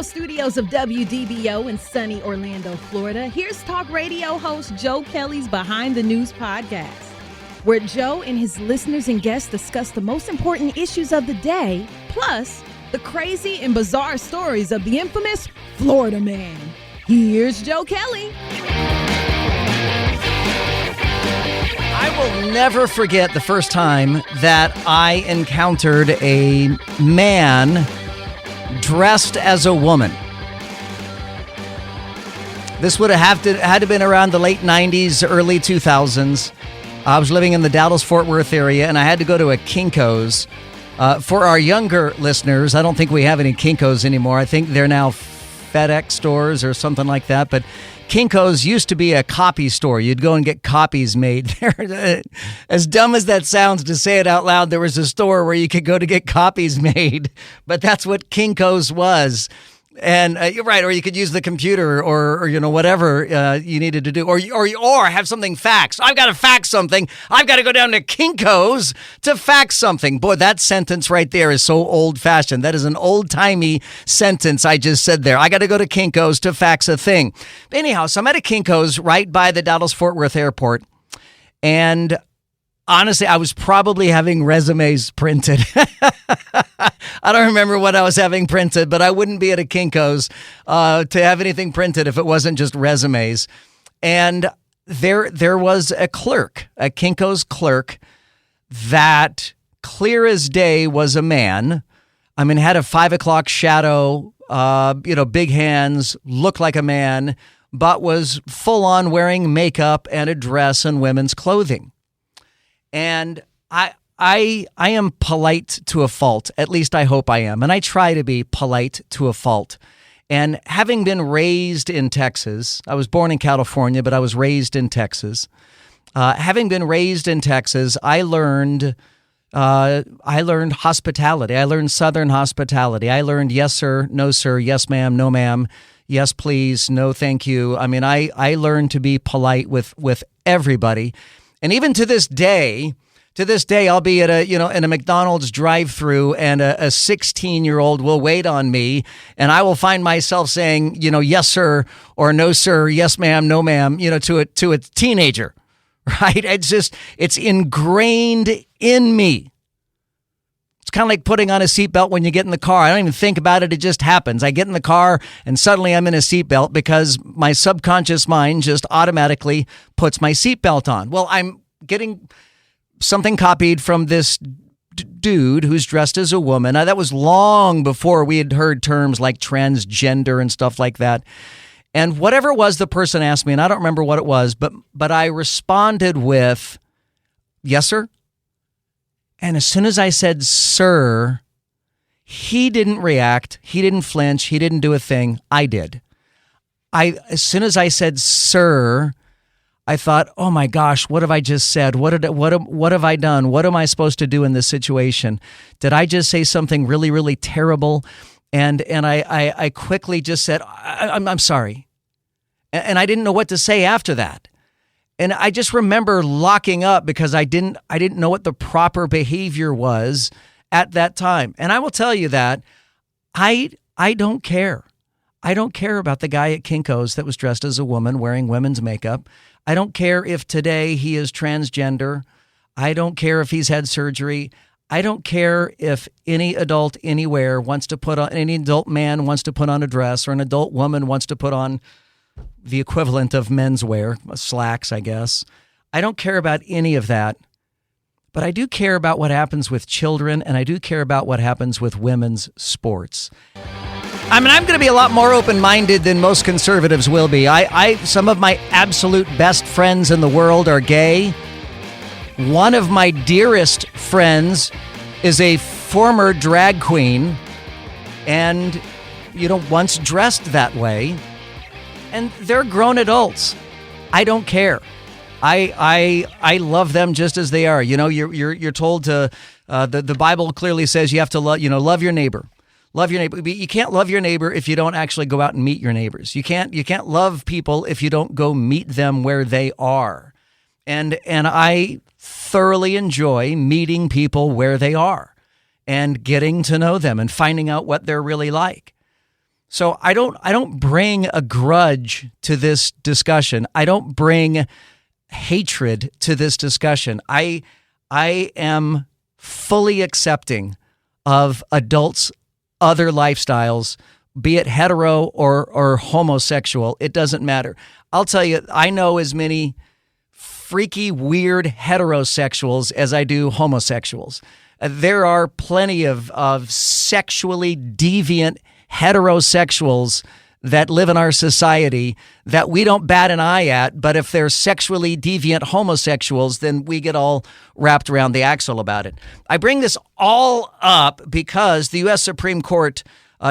studios of WDBO in sunny Orlando, Florida, here's talk radio host Joe Kelly's Behind the News podcast, where Joe and his listeners and guests discuss the most important issues of the day, plus the crazy and bizarre stories of the infamous Florida man. Here's Joe Kelly. I will never forget the first time that I encountered a man dressed as a woman. This would have had to been around the late 90s, early 2000s. I was living in the Dallas-Fort Worth area, and I had to go to a Kinko's. For our younger listeners, I don't think we have any Kinko's anymore. I think they're now FedEx stores or something like that, but Kinko's used to be a copy store. You'd go and get copies made there. As dumb as that sounds to say it out loud, there was a store where you could go to get copies made, but that's what Kinko's was. And you're right, or you could use the computer, or whatever you needed to do, or have something faxed. I've got to fax something. I've got to go down to Kinko's to fax something. Boy, that sentence right there is so old-fashioned. That is an old-timey sentence I just said there. I got to go to Kinko's to fax a thing. Anyhow, so I'm at a Kinko's right by the Dallas-Fort Worth airport, and honestly, I was probably having resumes printed. I don't remember what I was having printed, but I wouldn't be at a Kinko's to have anything printed if it wasn't just resumes. And there was a clerk, a Kinko's clerk, that clear as day was a man. I mean, had a 5 o'clock shadow, big hands, looked like a man, but was full on wearing makeup and a dress and women's clothing. And I am polite to a fault. At least I hope I am. And I try to be polite to a fault. And having been raised in Texas, I was born in California, but I was raised in Texas. Having been raised in Texas, I learned hospitality. I learned Southern hospitality. I learned yes, sir, no, sir, yes, ma'am, no, ma'am, yes, please, no, thank you. I mean, I learned to be polite with everybody. And even to this day, I'll be at in a McDonald's drive-through, and a 16-year-old will wait on me, and I will find myself saying, yes, sir, or no, sir, yes, ma'am, no, ma'am, to a teenager, right? It's ingrained in me. It's kind of like putting on a seatbelt when you get in the car. I don't even think about it. It just happens. I get in the car and suddenly I'm in a seatbelt because my subconscious mind just automatically puts my seatbelt on. Well, I'm getting something copied from this dude who's dressed as a woman. Now, that was long before we had heard terms like transgender and stuff like that. And whatever it was the person asked me, and I don't remember what it was, but I responded with, yes, sir. And as soon as I said, sir, he didn't react. He didn't flinch. He didn't do a thing. I did. As soon as I said, sir, I thought, oh my gosh, what have I just said? What have I done? What am I supposed to do in this situation? Did I just say something really, really terrible? And I quickly just said, I'm sorry. And I didn't know what to say after that. And I just remember locking up because I didn't know what the proper behavior was at that time. And I will tell you that I don't care. I don't care about the guy at Kinko's that was dressed as a woman wearing women's makeup. I don't care if today he is transgender. I don't care if he's had surgery. I don't care if any adult anywhere any adult man wants to put on a dress, or an adult woman wants to put on the equivalent of menswear, slacks, I guess. I don't care about any of that, but I do care about what happens with children, and I do care about what happens with women's sports. I mean, I'm going to be a lot more open-minded than most conservatives will be. Some of my absolute best friends in the world are gay. One of my dearest friends is a former drag queen and, once dressed that way. And they're grown adults. I don't care. I love them just as they are. You're told to. The Bible clearly says you have to love your neighbor. Love your neighbor. You can't love your neighbor if you don't actually go out and meet your neighbors. You can't love people if you don't go meet them where they are. And I thoroughly enjoy meeting people where they are and getting to know them and finding out what they're really like. So I don't bring a grudge to this discussion. I don't bring hatred to this discussion. I am fully accepting of adults' other lifestyles, be it hetero or homosexual. It doesn't matter. I'll tell you, I know as many freaky, weird heterosexuals as I do homosexuals. There are plenty of sexually deviant heterosexuals that live in our society that we don't bat an eye at, but if they're sexually deviant homosexuals, then we get all wrapped around the axle about it. I bring this all up because the U.S. Supreme Court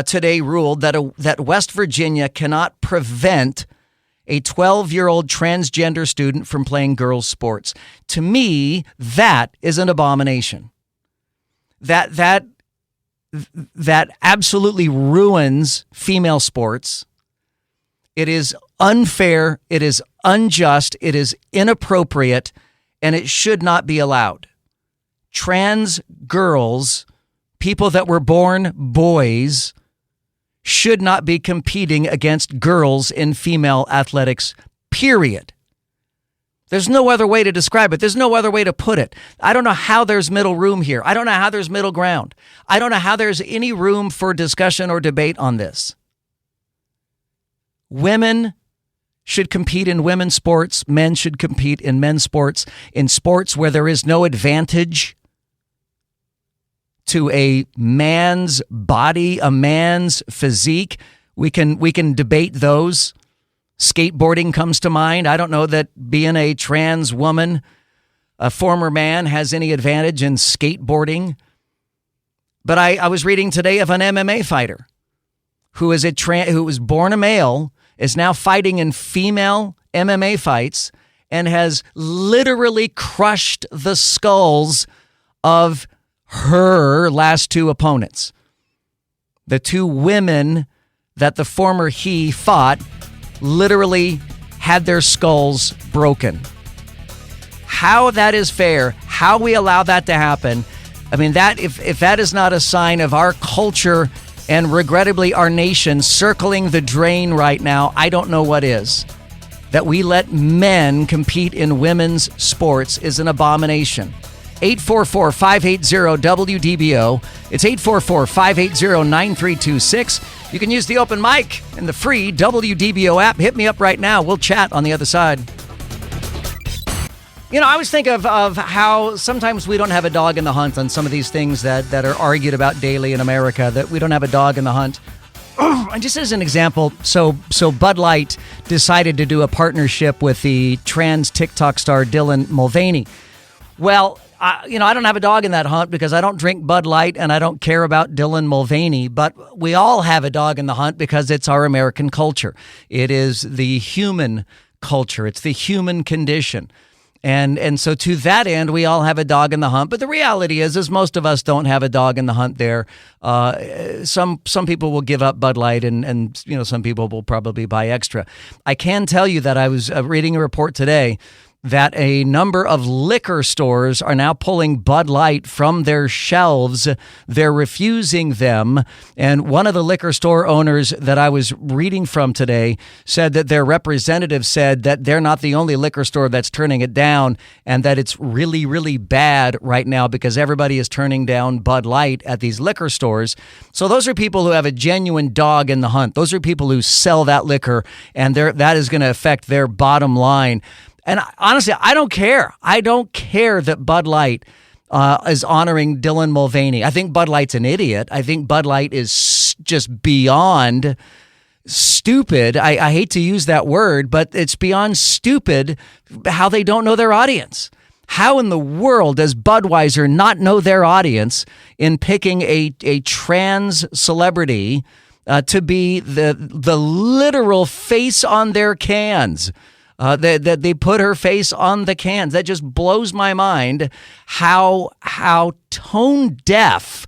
today ruled that West Virginia cannot prevent a 12-year-old transgender student from playing girls' sports. To me, that is an abomination. That absolutely ruins female sports. It is unfair, it is unjust, it is inappropriate, and it should not be allowed. Trans girls, people that were born boys, should not be competing against girls in female athletics, period. There's no other way to describe it. There's no other way to put it. I don't know how there's middle room here. I don't know how there's middle ground. I don't know how there's any room for discussion or debate on this. Women should compete in women's sports. Men should compete in men's sports. In sports where there is no advantage to a man's body, a man's physique, we can debate those. Skateboarding comes to mind. I don't know that being a trans woman, a former man, has any advantage in skateboarding. But I was reading today of an MMA fighter who was born a male, is now fighting in female MMA fights, and has literally crushed the skulls of her last two opponents. The two women that the former he fought literally had their skulls broken. How that is fair, how we allow that to happen. I mean, that if that is not a sign of our culture and regrettably our nation circling the drain right now, I don't know what is. That we let men compete in women's sports is an abomination. 844-580-WDBO. It's 844-580-9326. You can use the open mic and the free WDBO app. Hit me up right now. We'll chat on the other side. You know, I always think of how sometimes we don't have a dog in the hunt on some of these things that are argued about daily in America, that we don't have a dog in the hunt. And just as an example, so Bud Light decided to do a partnership with the trans TikTok star Dylan Mulvaney. Well, I don't have a dog in that hunt because I don't drink Bud Light and I don't care about Dylan Mulvaney, but we all have a dog in the hunt because it's our American culture. It is the human culture. It's the human condition. And so to that end, we all have a dog in the hunt. But the reality is most of us don't have a dog in the hunt there. Some people will give up Bud Light and some people will probably buy extra. I can tell you that I was reading a report today that a number of liquor stores are now pulling Bud Light from their shelves. They're refusing them. And one of the liquor store owners that I was reading from today said that their representative said that they're not the only liquor store that's turning it down, and that it's really, really bad right now because everybody is turning down Bud Light at these liquor stores. So those are people who have a genuine dog in the hunt. Those are people who sell that liquor, and that is going to affect their bottom line. And honestly, I don't care. I don't care that Bud Light is honoring Dylan Mulvaney. I think Bud Light's an idiot. I think Bud Light is just beyond stupid. I hate to use that word, but it's beyond stupid how they don't know their audience. How in the world does Budweiser not know their audience in picking a trans celebrity to be the literal face on their cans? That they put her face on the cans. That just blows my mind how tone deaf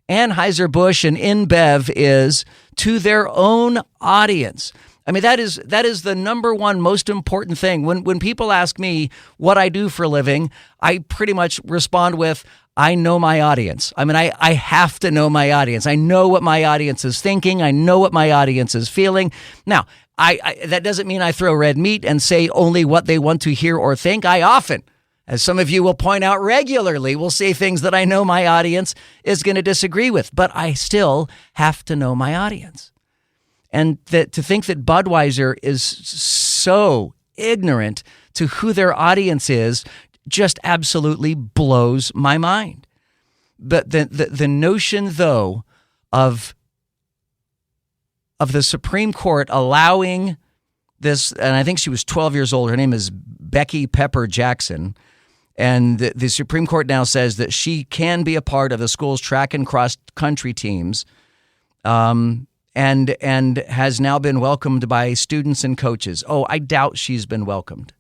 Anheuser-Busch and InBev is to their own audience. I mean, that is the number one most important thing. When people ask me what I do for a living, I pretty much respond with, I know my audience. I mean, I have to know my audience. I know what my audience is thinking. I know what my audience is feeling. Now, I that doesn't mean I throw red meat and say only what they want to hear or think. I often, as some of you will point out regularly, will say things that I know my audience is going to disagree with. But I still have to know my audience. And to think that Budweiser is so ignorant to who their audience is just absolutely blows my mind. But the notion, though, of the Supreme Court allowing this, and I think she was 12 years old. Her name is Becky Pepper Jackson. And the Supreme Court now says that she can be a part of the school's track and cross country teams, and has now been welcomed by students and coaches. Oh, I doubt she's been welcomed.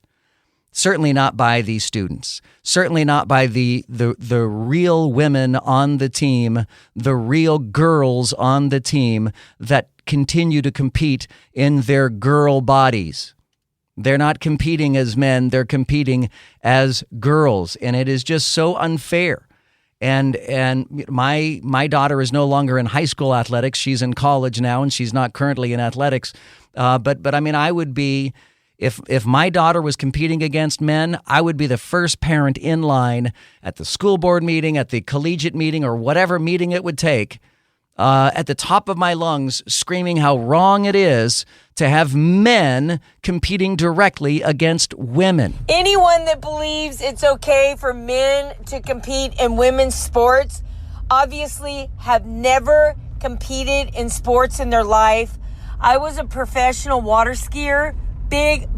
Certainly not by these students. Certainly not by the real women on the team, the real girls on the team that continue to compete in their girl bodies. They're not competing as men, they're competing as girls, and it is just so unfair. And my daughter is no longer in high school athletics. She's in college now, and she's not currently in athletics. But I mean, I would be, if my daughter was competing against men, I would be the first parent in line at the school board meeting, at the collegiate meeting, or whatever meeting it would take, at the top of my lungs, screaming how wrong it is to have men competing directly against women. Anyone that believes it's okay for men to compete in women's sports obviously have never competed in sports in their life. I was a professional water skier. Big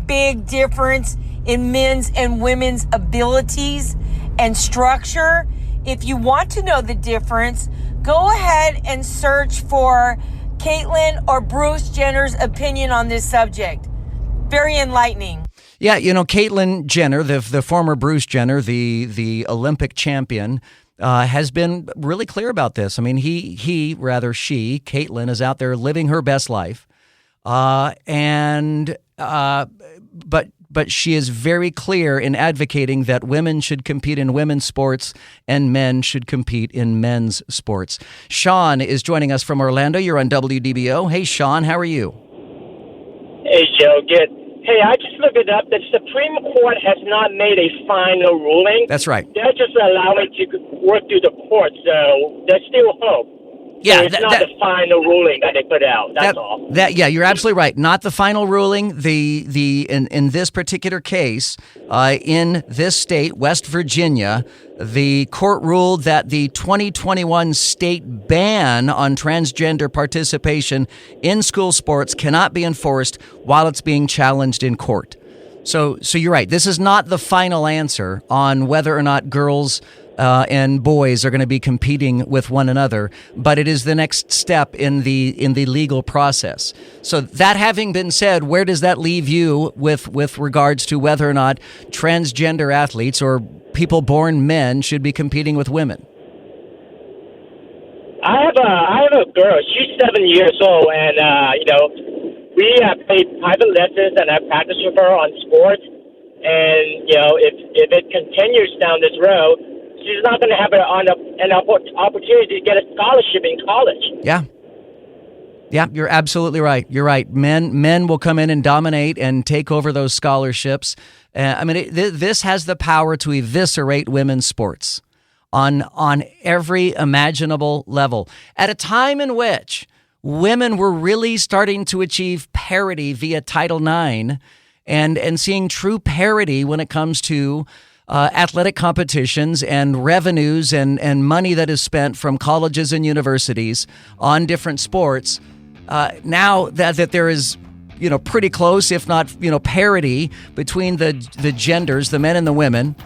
difference in men's and women's abilities and structure. If you want to know the difference, go ahead and search for Caitlyn or Bruce Jenner's opinion on this subject. Very enlightening. Yeah, Caitlyn Jenner, the former Bruce Jenner, the Olympic champion, has been really clear about this. I mean, Caitlyn is out there living her best life, but she is very clear in advocating that women should compete in women's sports and men should compete in men's sports. Sean is joining us from Orlando. You're on WDBO. Hey, Sean, how are you? Hey, Joe. Good. Hey, I just looked it up. The Supreme Court has not made a final ruling. That's right. They're just allowing to work through the court, so there's still hope. Yeah, so it's not the final ruling that they put out. That's all. Yeah, you're absolutely right. Not the final ruling. In this particular case, in this state, West Virginia, the court ruled that the 2021 state ban on transgender participation in school sports cannot be enforced while it's being challenged in court. So you're right. This is not the final answer on whether or not girls and boys are going to be competing with one another, but it is the next step in the legal process. So that having been said, where does that leave you with regards to whether or not transgender athletes or people born men should be competing with women? I have a girl. She's 7 years old, and we have paid private lessons, and I practice with her on sports. And if it continues down this road, she's not going to have an opportunity to get a scholarship in college. Yeah, you're absolutely right. You're right. Men will come in and dominate and take over those scholarships. This has the power to eviscerate women's sports on every imaginable level. At a time in which women were really starting to achieve parity via Title IX and seeing true parity when it comes to athletic competitions and revenues and money that is spent from colleges and universities on different sports. Now that there is, pretty close, if not, parity between the genders, the men and the women.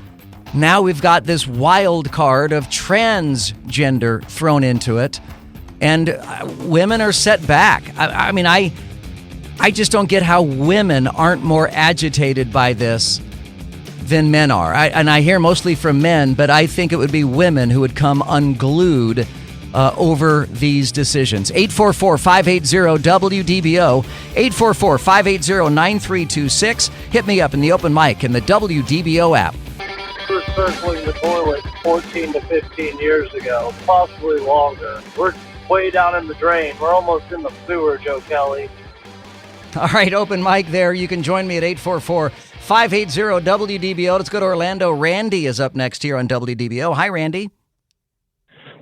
Now we've got this wild card of transgender thrown into it, and women are set back. I just don't get how women aren't more agitated by this than men are. I hear mostly from men, but I think it would be women who would come unglued over these decisions. 844-580-WDBO, 844-580-9326. Hit me up in the open mic in the WDBO app. circling the toilet 14 to 15 years ago, possibly longer. We're way down in the drain. We're almost in the sewer, Joe Kelly. All right, open mic there. You can join me at 844-580-WDBO. Let's go to Orlando. Randy is up next here on WDBO. Hi, Randy.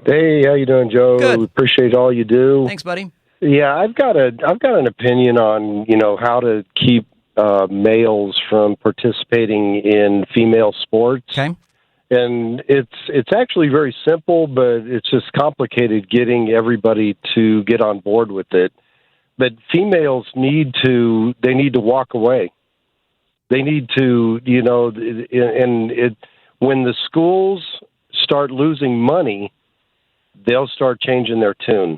Hey, how you doing, Joe? Good. Appreciate all you do. Thanks, buddy. Yeah, I've got an opinion on how to keep males from participating in female sports. Okay. And it's actually very simple, but it's just complicated getting everybody to get on board with it. But females need to walk away. They need to, when the schools start losing money, they'll start changing their tune.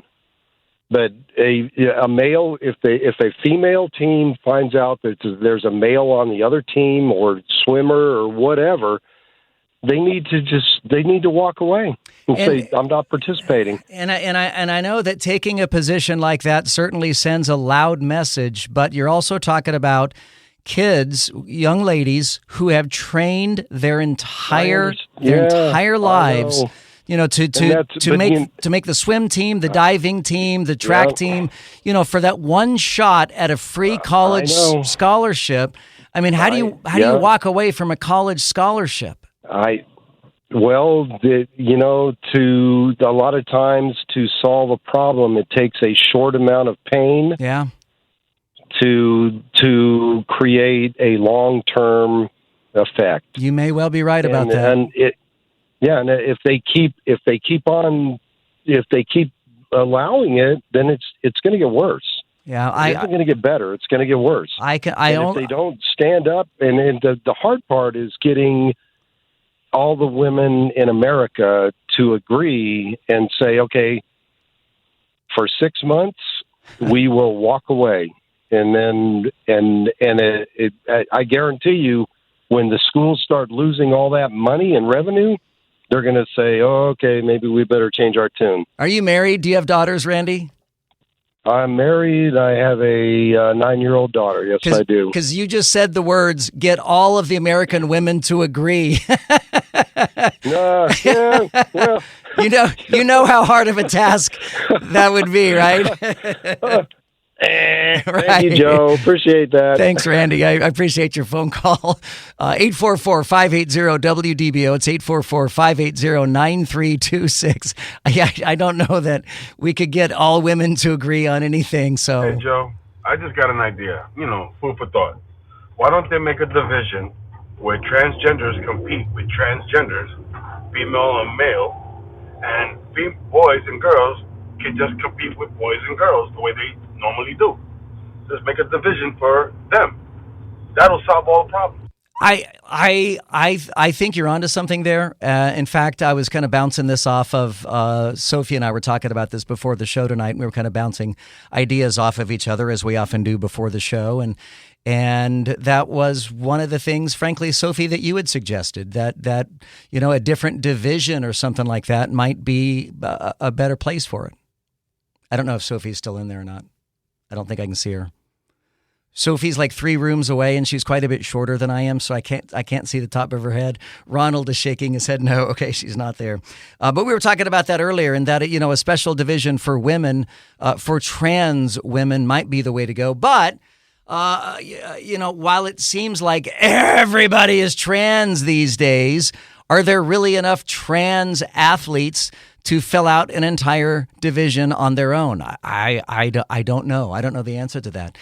But a male, if a female team finds out that there's a male on the other team or swimmer or whatever, they need to walk away and say, I'm not participating. And I know that taking a position like that certainly sends a loud message, but you're also talking about kids, young ladies who have trained their entire lives, to make the swim team, the diving team, the track team, for that one shot at a free college scholarship. I mean, how do you walk away from a college scholarship? To a lot of times to solve a problem, it takes a short amount of pain. Yeah. To create a long-term effect. You may well be right about that. And if they keep allowing it, then it's going to get worse. Yeah, it's going to get better. It's going to get worse. If they don't stand up, and the hard part is getting all the women in America to agree and say, okay, for 6 months we will walk away, and then I guarantee you, when the schools start losing all that money and revenue, they're going to say, oh, okay, maybe we better change our tune. Are you married? Do you have daughters, Randy? I'm married. I have a 9-year-old daughter. Yes, I do. Because you just said the words, get all of the American women to agree. Well. You know how hard of a task that would be, right? Thank you, Joe. Appreciate that. Thanks, Randy. I appreciate your phone call. 844-580-WDBO. It's 844-580-9326. I don't know that we could get all women to agree on anything. So, hey, Joe, I just got an idea. Food for thought. Why don't they make a division where transgenders compete with transgenders, female and male, and boys and girls can just compete with boys and girls the way they normally do. Just make a division for them. That'll solve all the problems. I think you're onto something there. In fact, I was kind of bouncing this off of Sophie and I were talking about this before the show tonight. And we were kind of bouncing ideas off of each other, as we often do before the show. And that was one of the things, frankly, Sophie, that you had suggested, that a different division or something like that might be a better place for it. I don't know if Sophie's still in there or not. I don't think I can see her. Sophie's like 3 rooms away, and she's quite a bit shorter than I am, so I can't see the top of her head. Ronald is shaking his head no. Okay, she's not there. But we were talking about that earlier, and that a special division for women, for trans women, might be the way to go. But while it seems like everybody is trans these days, are there really enough trans athletes to fill out an entire division on their own? I don't know. I don't know the answer to that.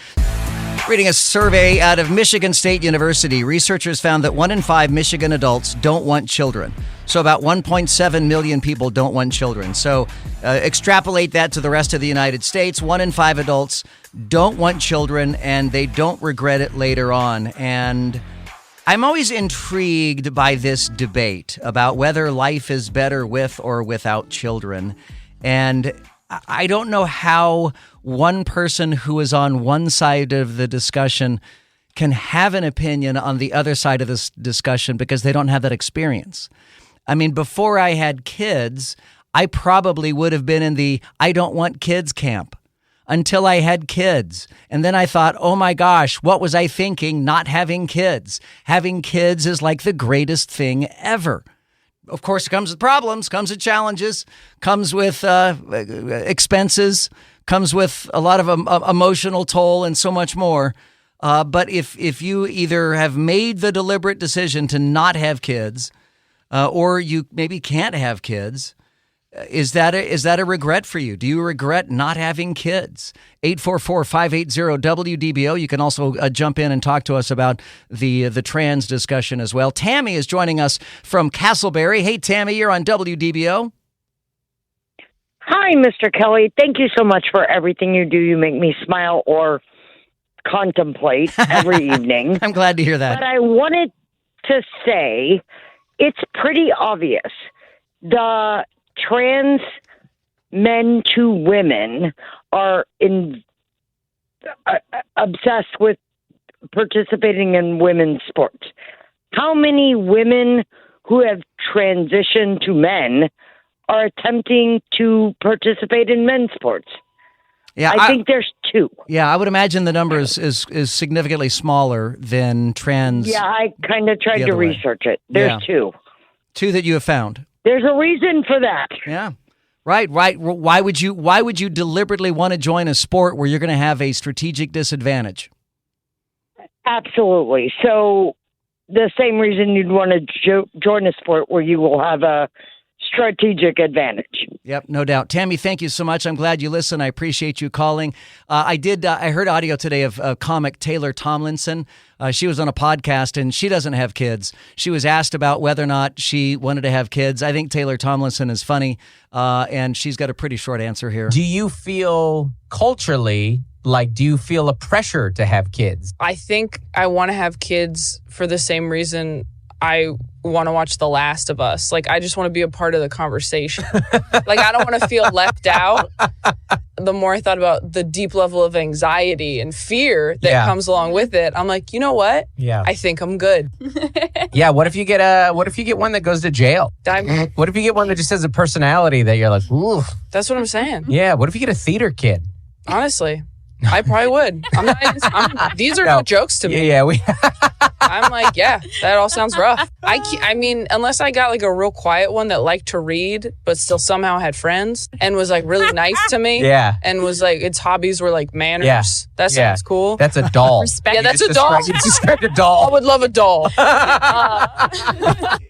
Reading a survey out of Michigan State University, researchers found that 1 in 5 Michigan adults don't want children. So about 1.7 million people don't want children. So extrapolate that to the rest of the United States. 1 in 5 adults don't want children, and they don't regret it later on. And I'm always intrigued by this debate about whether life is better with or without children. And I don't know how one person who is on one side of the discussion can have an opinion on the other side of this discussion because they don't have that experience. I mean, before I had kids, I probably would have been in the I don't want kids camp. until I had kids. And then I thought, oh my gosh, what was I thinking not having kids? Having kids is like the greatest thing ever. Of course, it comes with problems, comes with challenges, comes with expenses, comes with a lot of emotional toll and so much more. But if you either have made the deliberate decision to not have kids, or you maybe can't have kids, is that a regret for you? Do you regret not having kids? 844-580-WDBO. You can also jump in and talk to us about the trans discussion as well. Tammy is joining us from Castleberry. Hey, Tammy, you're on WDBO. Hi, Mr. Kelly. Thank you so much for everything you do. You make me smile or contemplate every evening. I'm glad to hear that. But I wanted to say it's pretty obvious. The trans men to women are obsessed with participating in women's sports. How many women who have transitioned to men are attempting to participate in men's sports? Yeah, I think there's 2. Yeah, I would imagine the number is significantly smaller than trans. Yeah, I kind of tried to research it. There's 2. 2 that you have found. There's a reason for that. Yeah. Right. Why would you deliberately want to join a sport where you're going to have a strategic disadvantage? Absolutely. So the same reason you'd want to join a sport where you will have a strategic advantage. Yep, no doubt. Tammy, thank you so much. I'm glad you listen. I appreciate you calling. I heard audio today of comic Taylor Tomlinson. She was on a podcast and she doesn't have kids. She was asked about whether or not she wanted to have kids. I think Taylor Tomlinson is funny, and she's got a pretty short answer here. Do you feel culturally, do you feel a pressure to have kids? I think I want to have kids for the same reason I want to watch The Last of Us. I just want to be a part of the conversation. I don't want to feel left out. The more I thought about the deep level of anxiety and fear that comes along with it, I'm like, you know what? Yeah. I think I'm good. Yeah. What if you get one that goes to jail? What if you get one that just has a personality that you're like, ooh? That's what I'm saying. Yeah. What if you get a theater kid? Honestly, I probably would. These are no jokes to me. Yeah. I'm like, yeah, that all sounds rough. I mean, unless I got a real quiet one that liked to read, but still somehow had friends and was really nice to me. Yeah. And was its hobbies were manners. Yeah. That sounds cool. That's a doll. Yeah, that's a doll. You described a doll. I would love a doll.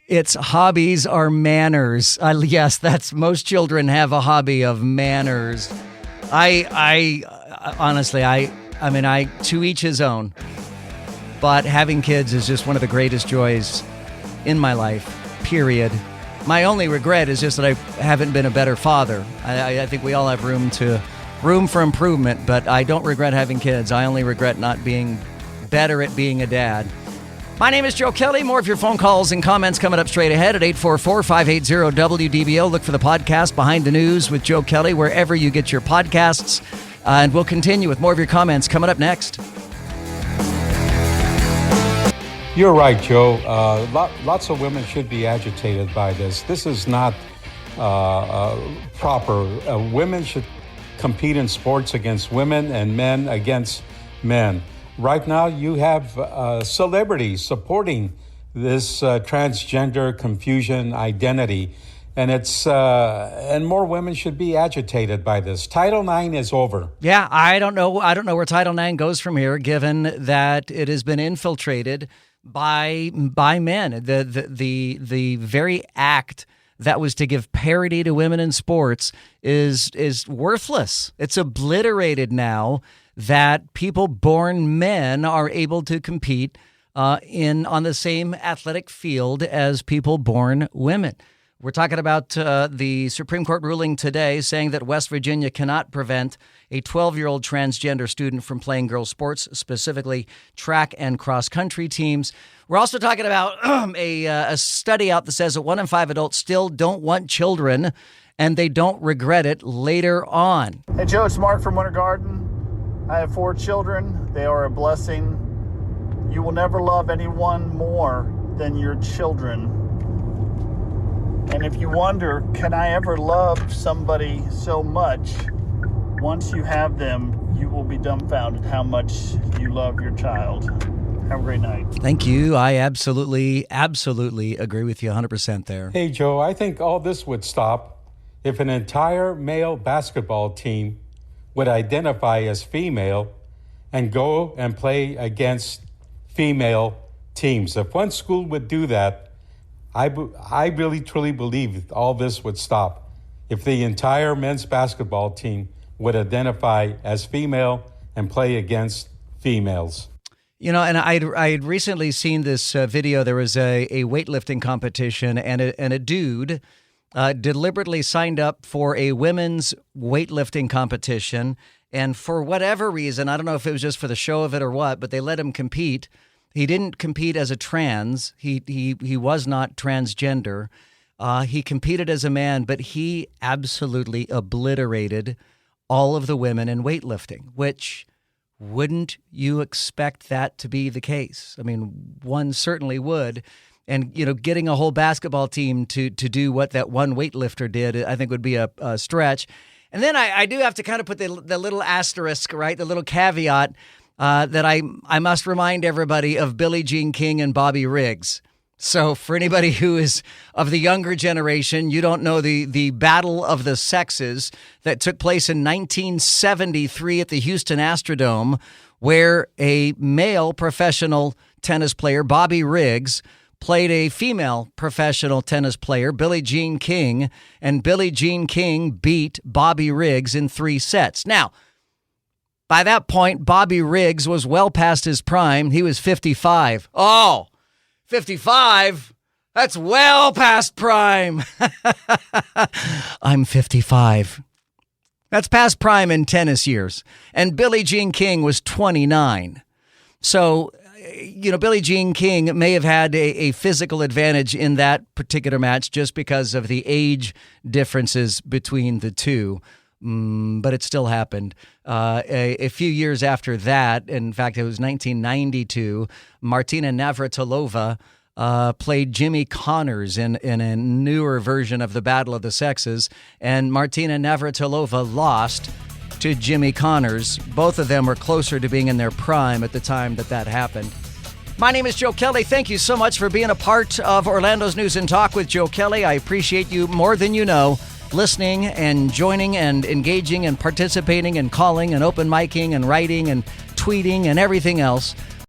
Its hobbies are manners. Yes, most children have a hobby of manners. I honestly, to each his own. But having kids is just one of the greatest joys in my life, period. My only regret is just that I haven't been a better father. I think we all have room for improvement, but I don't regret having kids. I only regret not being better at being a dad. My name is Joe Kelly. More of your phone calls and comments coming up straight ahead at 844-580-WDBO. Look for the podcast Behind the News with Joe Kelly wherever you get your podcasts. And we'll continue with more of your comments coming up next. You're right, Joe. Lots of women should be agitated by this. This is not proper. Women should compete in sports against women and men against men. Right now, you have celebrities supporting this transgender confusion identity, and and more women should be agitated by this. Title IX is over. Yeah, I don't know where Title IX goes from here, given that it has been infiltrated by men. The very act that was to give parity to women in sports is worthless. It's obliterated now that people born men are able to compete on the same athletic field as people born women. We're talking about the Supreme Court ruling today saying that West Virginia cannot prevent a 12-year-old transgender student from playing girls' sports, specifically track and cross-country teams. We're also talking about a study out that says that 1 in 5 adults still don't want children, and they don't regret it later on. Hey, Joe, it's Mark from Winter Garden. I have 4 children. They are a blessing. You will never love anyone more than your children. And if you wonder, can I ever love somebody so much once you have them, you will be dumbfounded how much you love your child. Have a great night. Thank you. I absolutely agree with you 100% there. Hey, Joe, I think all this would stop if an entire male basketball team would identify as female and go and play against female teams. If one school would do that, I really, truly believe all this would stop. If the entire men's basketball team would identify as female and play against females. You know, and I'd recently seen this video. There was a weightlifting competition, and a dude deliberately signed up for a women's weightlifting competition. And for whatever reason, I don't know if it was just for the show of it or what, but they let him compete. He didn't compete as a trans. He was not transgender. He competed as a man, but he absolutely obliterated all of the women in weightlifting, which wouldn't you expect that to be the case? I mean, one certainly would. And, you know, getting a whole basketball team to do what that one weightlifter did, I think would be a stretch. And then I do have to kind of put the little asterisk, right, the little caveat that I must remind everybody of Billie Jean King and Bobby Riggs. So for anybody who is of the younger generation, you don't know the Battle of the Sexes that took place in 1973 at the Houston Astrodome, where a male professional tennis player, Bobby Riggs, played a female professional tennis player, Billie Jean King, and Billie Jean King beat Bobby Riggs in 3 sets. Now, by that point, Bobby Riggs was well past his prime. He was 55. Oh, 55? That's well past prime. I'm 55. That's past prime in tennis years. And Billie Jean King was 29. So, you know, Billie Jean King may have had a physical advantage in that particular match just because of the age differences between the two. But it still happened. A few years after that, in fact, it was 1992, Martina Navratilova played Jimmy Connors in a newer version of the Battle of the Sexes, and Martina Navratilova lost to Jimmy Connors. Both of them were closer to being in their prime at the time that happened. My name is Joe Kelly. Thank you so much for being a part of Orlando's News and Talk with Joe Kelly. I appreciate you more than you know, listening and joining and engaging and participating and calling and open micing and writing and tweeting and everything else.